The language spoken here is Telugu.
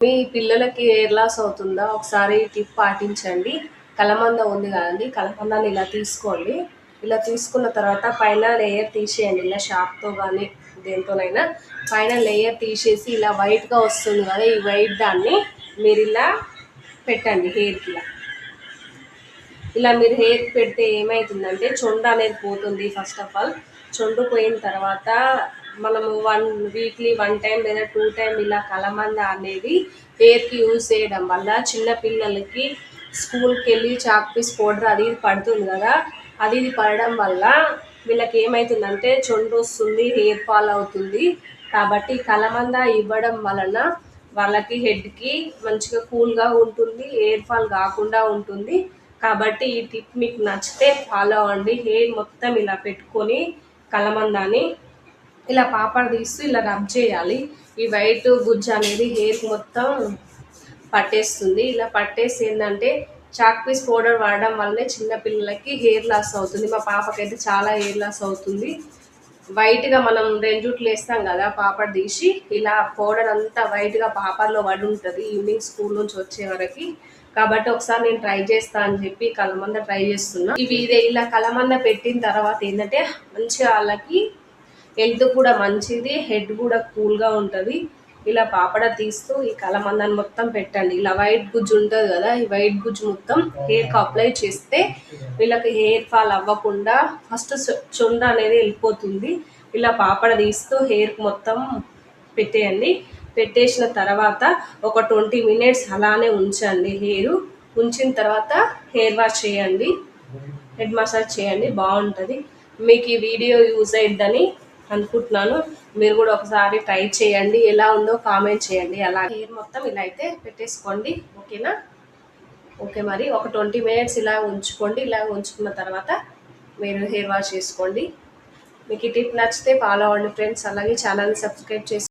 మీ పిల్లలకి హెయిర్ లాస్ అవుతుందా? ఒకసారి టిప్ పాటించండి. కలమంద ఉంది కదండీ! కలమందాన్ని ఇలా తీసుకోండి. ఇలా తీసుకున్న తర్వాత పైన లేయర్ తీసేయండి. ఇలా షార్ప్‌తో గానీ, దేనితోనైనా పైన లేయర్ తీసేసి ఇలా వైట్‌గా వస్తుంది కదా! ఈ వైట్ దాన్ని మీరిలా పెట్టండి హెయిర్‌కి ఇలా. ఇలా మీరు హెయిర్‌కి పెడితే ఏమైతుందంటే చుండ్రు అనేది పోతుంది ఫస్ట్ ఆఫ్ ఆల్. చుండ్రు పోయిన తర్వాత మనము వీక్లీ 1 టైం లేదా 2 టైం ఇలా కలమంద అనేది హెయిర్‌కి యూజ్ చేయడం వల్ల చిన్న పిల్లలకి స్కూల్‌కి వెళ్ళి చాక్ పీస్ పౌడర్ అది ఇది పడుతుంది కదా! అది ఇది పడడం వల్ల వీళ్ళకి ఏమైతుందంటే చుండ్రు వస్తుంది, హెయిర్ ఫాల్ అవుతుంది. కాబట్టి కలమంద ఇవ్వడం వలన వాళ్ళకి హెడ్‌కి మంచిగా కూల్‌గా ఉంటుంది, హెయిర్ ఫాల్ కాకుండా ఉంటుంది. కాబట్టి ఈ టిప్ మీకు నచ్చితే ఫాలో అవ్వండి. హెయిర్ మొత్తం ఇలా పెట్టుకొని కలమందాన్ని ఇలా పాపడ తీస్తూ ఇలా రబ్ చేయాలి. ఈ వైట్ గుజ్జు అనేది హెయిర్‌కి మొత్తం పట్టేస్తుంది. ఇలా పట్టేసి ఏంటంటే చాక్ పీస్ పౌడర్ వాడడం వల్లనే చిన్న పిల్లలకి హెయిర్ లాస్ అవుతుంది. మా పాపకైతే చాలా హెయిర్ లాస్ అవుతుంది. వైట్‌గా మనం రెంజుట్లు వేస్తాం కదా పాపడ తీసి, ఇలా పౌడర్ అంతా వైట్‌గా పాపడలో పడి ఉంటుంది ఈవినింగ్ స్కూల్ నుంచి వచ్చే వరకు. కాబట్టి ఒకసారి నేను ట్రై చేస్తా అని చెప్పి కలమంద ట్రై చేస్తున్నా. ఇలా కలమంద పెట్టిన తర్వాత ఏంటంటే మంచిగా వాళ్ళకి హెల్త్ కూడా మంచిది, హెడ్ కూడా కూల్గా ఉంటుంది. ఇలా పాపడ తీస్తూ ఈ కలమందాన్ని మొత్తం పెట్టండి. ఇలా వైట్ గుజ్జు ఉంటుంది కదా, ఈ వైట్ గుజ్జు మొత్తం హెయిర్కి అప్లై చేస్తే వీళ్ళకి హెయిర్ ఫాల్ అవ్వకుండా ఫస్ట్ చుండ్రు అనేది వెళ్ళిపోతుంది. ఇలా పాపడ తీస్తూ హెయిర్కి మొత్తం పెట్టేయండి. పెట్టేసిన తర్వాత ఒక 20 మినిట్స్ అలానే ఉంచండి. ఉంచిన తర్వాత హెయిర్ వాష్ చేయండి, హెడ్ మసాజ్ చేయండి, బాగుంటుంది. మీకు ఈ వీడియో యూజ్ అయిద్దని అనుకుంటున్నాను. మీరు కూడా ఒకసారి ట్రై చేయండి, ఎలా ఉందో కామెంట్ చేయండి. అలా హెయిర్ మొత్తం ఇలా అయితే పెట్టేసుకోండి. ఓకేనా? ఓకే, మరి ఒక 20 మినిట్స్ ఇలా ఉంచుకోండి. ఇలా ఉంచుకున్న తర్వాత మీరు హెయిర్ వాష్ చేసుకోండి. మీకు ఈ టిప్ నచ్చితే ఫాలో అవ్వండి ఫ్రెండ్స్. అలాగే ఛానల్ని సబ్స్క్రైబ్ చేసి